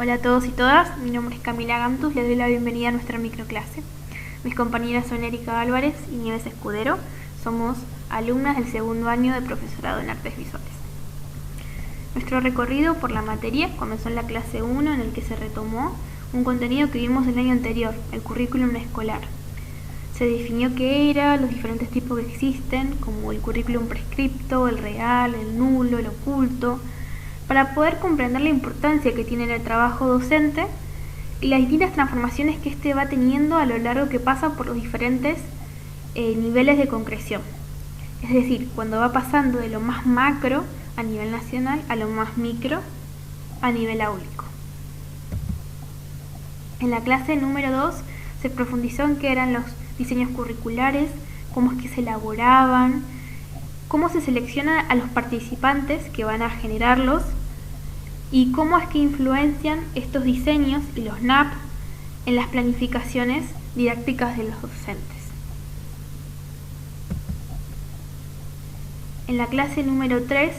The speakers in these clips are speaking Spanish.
Hola a todos y todas, mi nombre es Camila Gantus, les doy la bienvenida a nuestra microclase. Mis compañeras son Erika Álvarez y Nieves Escudero, somos alumnas del segundo año de profesorado en artes visuales. Nuestro recorrido por la materia comenzó en la clase 1, en el que se retomó un contenido que vimos el año anterior, el currículum escolar. Se definió qué era, los diferentes tipos que existen, como el currículum prescripto, el real, el nulo, el oculto, para poder comprender la importancia que tiene en el trabajo docente y las distintas transformaciones que éste va teniendo a lo largo que pasa por los diferentes niveles de concreción. Es decir, cuando va pasando de lo más macro a nivel nacional a lo más micro a nivel áulico. En la clase número 2 se profundizó en qué eran los diseños curriculares, cómo es que se elaboraban, cómo se selecciona a los participantes que van a generarlos y cómo es que influencian estos diseños y los NAP en las planificaciones didácticas de los docentes. En la clase número 3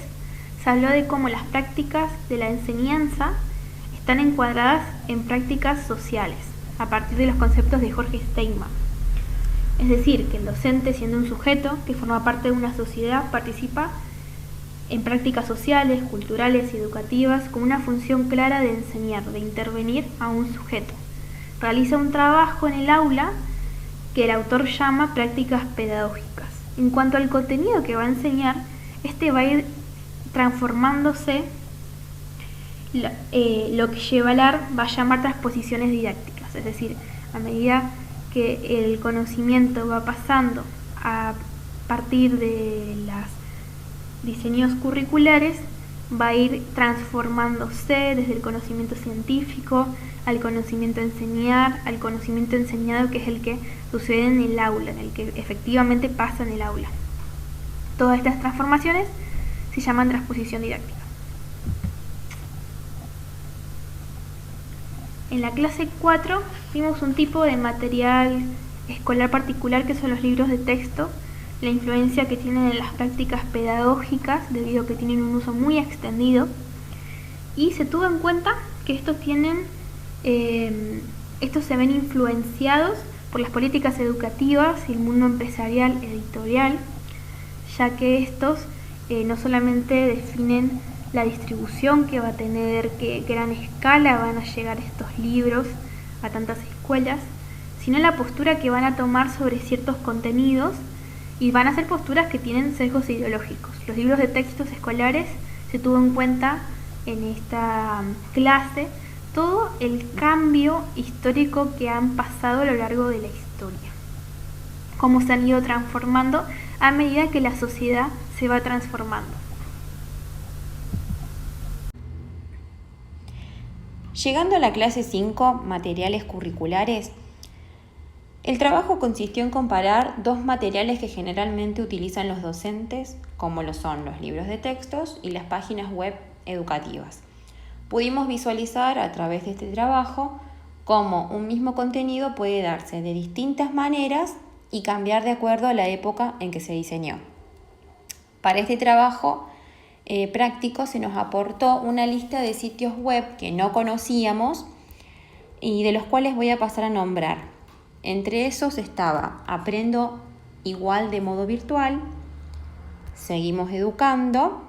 se habló de cómo las prácticas de la enseñanza están encuadradas en prácticas sociales, a partir de los conceptos de Jorge Steinman. Es decir, que el docente, siendo un sujeto que forma parte de una sociedad, participa en prácticas sociales, culturales y educativas con una función clara de enseñar, de intervenir a un sujeto. Realiza un trabajo en el aula que el autor llama prácticas pedagógicas. En cuanto al contenido que va a enseñar, este va a ir transformándose, lo que Chevalar va a llamar transposiciones didácticas, es decir, a medida que el conocimiento va pasando a partir de los diseños curriculares, va a ir transformándose desde el conocimiento científico al conocimiento a enseñar, al conocimiento enseñado, que es el que sucede en el aula, en el que efectivamente pasa en el aula. Todas estas transformaciones se llaman transposición didáctica. En la clase 4 vimos un tipo de material escolar particular que son los libros de texto, la influencia que tienen en las prácticas pedagógicas debido a que tienen un uso muy extendido, y se tuvo en cuenta que estos se ven influenciados por las políticas educativas y el mundo empresarial editorial, ya que estos no solamente definen la distribución que va a tener, qué gran escala van a llegar estos libros a tantas escuelas, sino la postura que van a tomar sobre ciertos contenidos, y van a ser posturas que tienen sesgos ideológicos. Los libros de textos escolares se tuvo en cuenta en esta clase todo el cambio histórico que han pasado a lo largo de la historia, cómo se han ido transformando a medida que la sociedad se va transformando. Llegando a la clase 5, materiales curriculares, el trabajo consistió en comparar dos materiales que generalmente utilizan los docentes, como lo son los libros de textos y las páginas web educativas. Pudimos visualizar a través de este trabajo cómo un mismo contenido puede darse de distintas maneras y cambiar de acuerdo a la época en que se diseñó. Para este trabajo práctico se nos aportó una lista de sitios web que no conocíamos y de los cuales voy a pasar a nombrar. Entre esos estaba Aprendo Igual de modo virtual, Seguimos Educando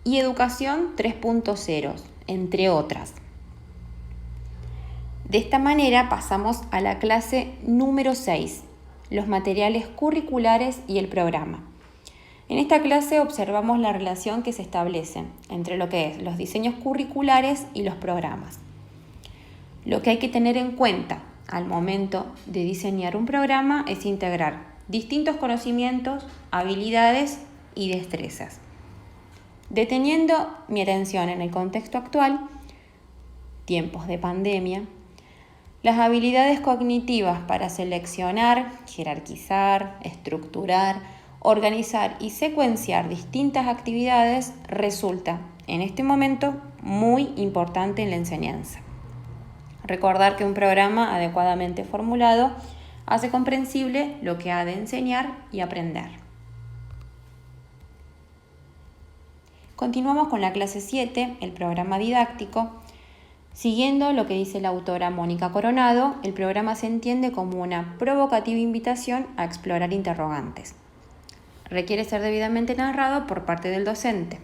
y Educación 3.0, entre otras. De esta manera pasamos a la clase número 6, los materiales curriculares y el programa. En esta clase observamos la relación que se establece entre lo que es los diseños curriculares y los programas. Lo que hay que tener en cuenta al momento de diseñar un programa es integrar distintos conocimientos, habilidades y destrezas. Deteniendo mi atención en el contexto actual, tiempos de pandemia, las habilidades cognitivas para seleccionar, jerarquizar, estructurar, organizar y secuenciar distintas actividades resulta en este momento muy importante en la enseñanza. Recordar que un programa adecuadamente formulado hace comprensible lo que ha de enseñar y aprender. Continuamos con la clase 7, el programa didáctico. Siguiendo lo que dice la autora Mónica Coronado, el programa se entiende como una provocativa invitación a explorar interrogantes. Requiere ser debidamente narrado por parte del docente.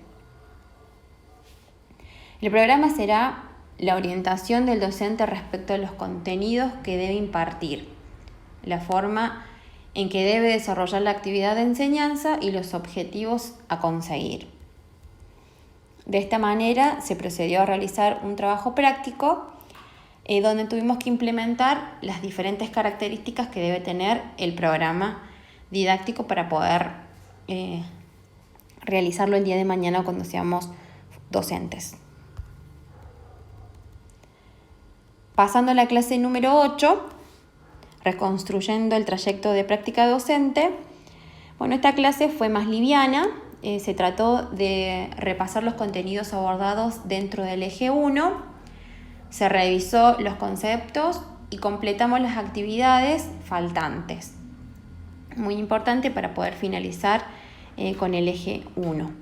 El programa será la orientación del docente respecto a los contenidos que debe impartir, la forma en que debe desarrollar la actividad de enseñanza y los objetivos a conseguir. De esta manera se procedió a realizar un trabajo práctico donde tuvimos que implementar las diferentes características que debe tener el programa didáctico para poder realizarlo el día de mañana cuando seamos docentes. Pasando a la clase número 8, reconstruyendo el trayecto de práctica docente. Bueno, esta clase fue más liviana. Se trató de repasar los contenidos abordados dentro del eje 1. Se revisó los conceptos y completamos las actividades faltantes. Muy importante para poder finalizar con el eje 1.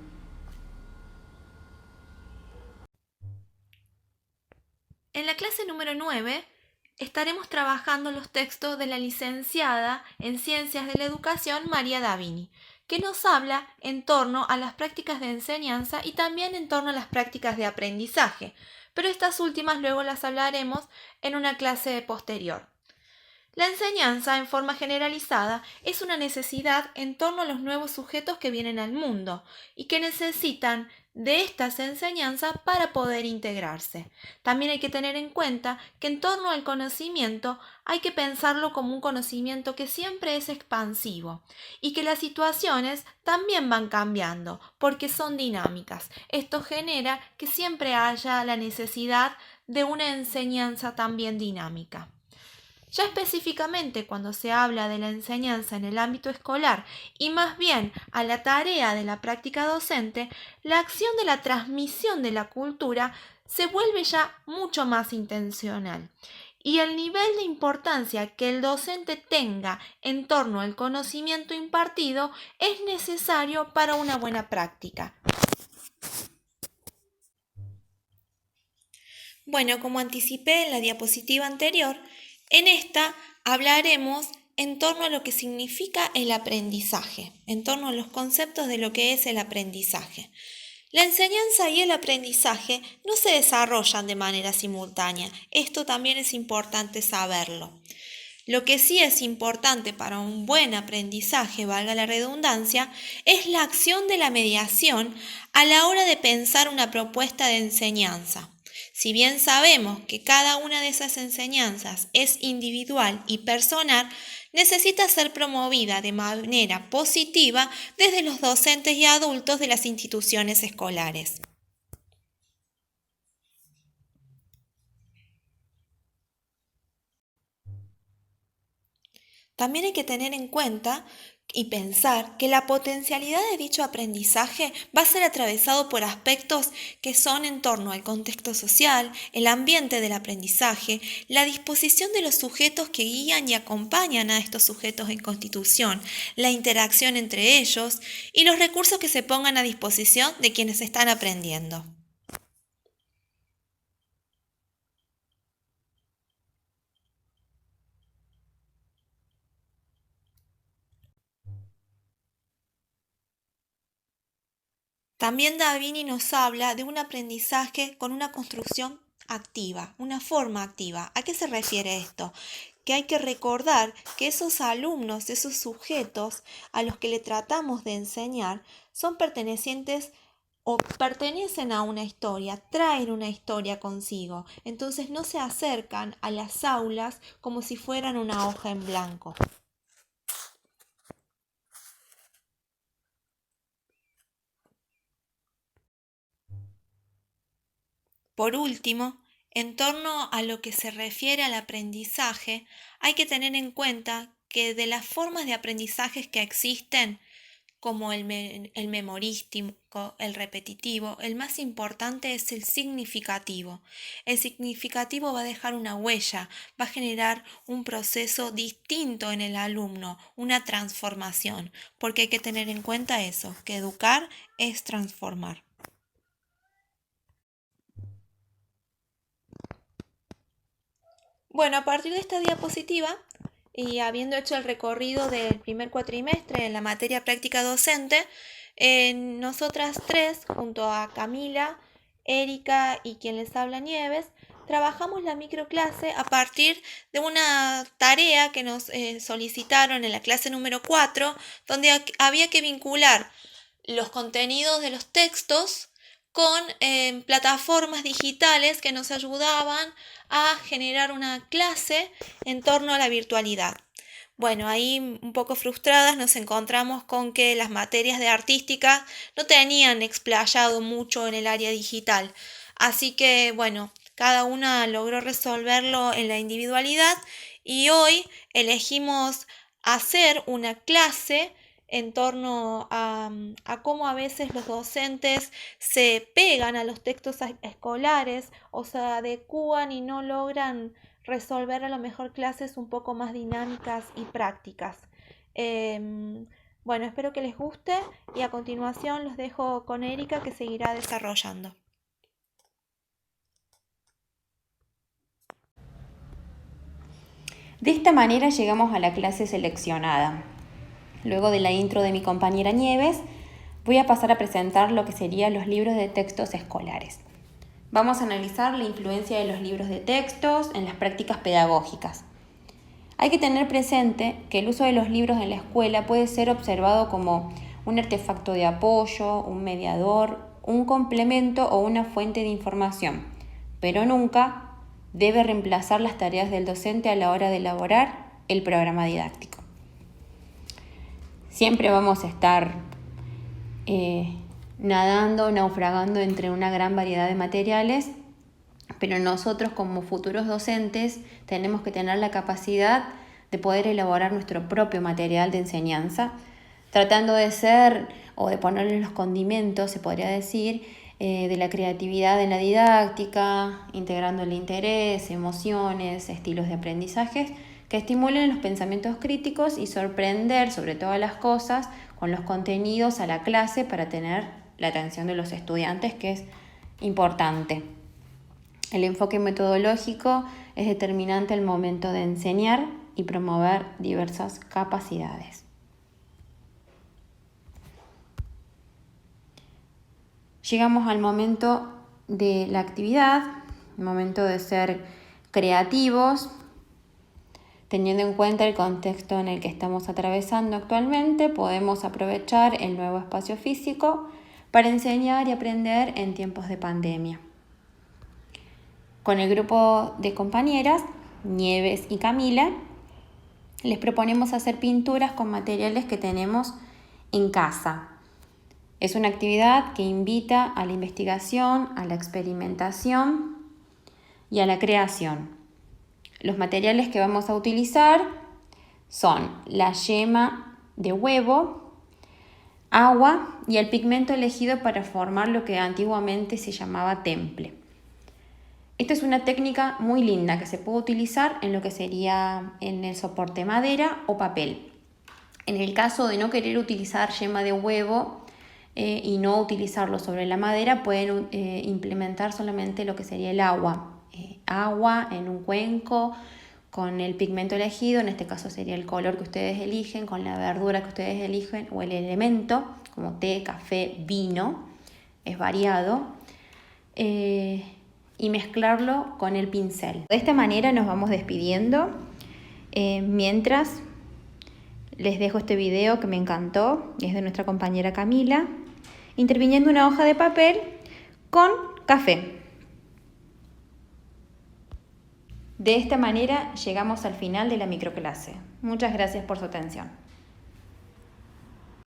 En la clase número 9 estaremos trabajando los textos de la licenciada en Ciencias de la Educación María Davini, que nos habla en torno a las prácticas de enseñanza y también en torno a las prácticas de aprendizaje, pero estas últimas luego las hablaremos en una clase posterior. La enseñanza, en forma generalizada, es una necesidad en torno a los nuevos sujetos que vienen al mundo y que necesitan de estas enseñanzas para poder integrarse. También hay que tener en cuenta que en torno al conocimiento hay que pensarlo como un conocimiento que siempre es expansivo y que las situaciones también van cambiando porque son dinámicas. Esto genera que siempre haya la necesidad de una enseñanza también dinámica. Ya específicamente cuando se habla de la enseñanza en el ámbito escolar y más bien a la tarea de la práctica docente, la acción de la transmisión de la cultura se vuelve ya mucho más intencional. Y el nivel de importancia que el docente tenga en torno al conocimiento impartido es necesario para una buena práctica. Bueno, como anticipé en la diapositiva anterior, en esta hablaremos en torno a lo que significa el aprendizaje, en torno a los conceptos de lo que es el aprendizaje. La enseñanza y el aprendizaje no se desarrollan de manera simultánea, esto también es importante saberlo. Lo que sí es importante para un buen aprendizaje, valga la redundancia, es la acción de la mediación a la hora de pensar una propuesta de enseñanza. Si bien sabemos que cada una de esas enseñanzas es individual y personal, necesita ser promovida de manera positiva desde los docentes y adultos de las instituciones escolares. También hay que tener en cuenta y pensar que la potencialidad de dicho aprendizaje va a ser atravesado por aspectos que son en torno al contexto social, el ambiente del aprendizaje, la disposición de los sujetos que guían y acompañan a estos sujetos en constitución, la interacción entre ellos y los recursos que se pongan a disposición de quienes están aprendiendo. También Davini nos habla de un aprendizaje con una construcción activa, una forma activa. ¿A qué se refiere esto? Que hay que recordar que esos alumnos, esos sujetos a los que le tratamos de enseñar, son pertenecientes o pertenecen a una historia, traen una historia consigo. Entonces no se acercan a las aulas como si fueran una hoja en blanco. Por último, en torno a lo que se refiere al aprendizaje, hay que tener en cuenta que de las formas de aprendizajes que existen, como el memorístico, el repetitivo, el más importante es el significativo. El significativo va a dejar una huella, va a generar un proceso distinto en el alumno, una transformación, porque hay que tener en cuenta eso, que educar es transformar. Bueno, a partir de esta diapositiva y habiendo hecho el recorrido del primer cuatrimestre en la materia práctica docente, nosotras tres, junto a Camila, Erika y quien les habla Nieves, trabajamos la microclase a partir de una tarea que nos solicitaron en la clase número 4, donde había que vincular los contenidos de los textos con plataformas digitales que nos ayudaban a generar una clase en torno a la virtualidad. Bueno, ahí un poco frustradas nos encontramos con que las materias de artística no tenían explayado mucho en el área digital. Así que, bueno, cada una logró resolverlo en la individualidad y hoy elegimos hacer una clase en torno a cómo a veces los docentes se pegan a los textos escolares o se adecúan y no logran resolver a lo mejor clases un poco más dinámicas y prácticas. Bueno, espero que les guste y a continuación los dejo con Erika que seguirá desarrollando. De esta manera llegamos a la clase seleccionada. Luego de la intro de mi compañera Nieves, voy a pasar a presentar lo que serían los libros de textos escolares. Vamos a analizar la influencia de los libros de textos en las prácticas pedagógicas. Hay que tener presente que el uso de los libros en la escuela puede ser observado como un artefacto de apoyo, un mediador, un complemento o una fuente de información, pero nunca debe reemplazar las tareas del docente a la hora de elaborar el programa didáctico. Siempre vamos a estar nadando, naufragando entre una gran variedad de materiales, pero nosotros como futuros docentes tenemos que tener la capacidad de poder elaborar nuestro propio material de enseñanza, tratando de ser o de ponerle los condimentos, se podría decir, de la creatividad en la didáctica, integrando el interés, emociones, estilos de aprendizaje que estimulen los pensamientos críticos y sorprender sobre todas las cosas con los contenidos a la clase para tener la atención de los estudiantes, que es importante. El enfoque metodológico es determinante al momento de enseñar y promover diversas capacidades. Llegamos al momento de la actividad, el momento de ser creativos, teniendo en cuenta el contexto en el que estamos atravesando actualmente, podemos aprovechar el nuevo espacio físico para enseñar y aprender en tiempos de pandemia. Con el grupo de compañeras, Nieves y Camila, les proponemos hacer pinturas con materiales que tenemos en casa. Es una actividad que invita a la investigación, a la experimentación y a la creación. Los materiales que vamos a utilizar son la yema de huevo, agua y el pigmento elegido para formar lo que antiguamente se llamaba temple. Esta es una técnica muy linda que se puede utilizar en lo que sería en el soporte madera o papel. En el caso de no querer utilizar yema de huevo y no utilizarlo sobre la madera, pueden implementar solamente lo que sería el agua. Agua en un cuenco con el pigmento elegido, en este caso sería el color que ustedes eligen, con la verdura que ustedes eligen o el elemento, como té, café, vino, es variado. Y mezclarlo con el pincel. De esta manera nos vamos despidiendo. Mientras les dejo este video que me encantó, es de nuestra compañera Camila, interviniendo una hoja de papel con café. De esta manera llegamos al final de la microclase. Muchas gracias por su atención.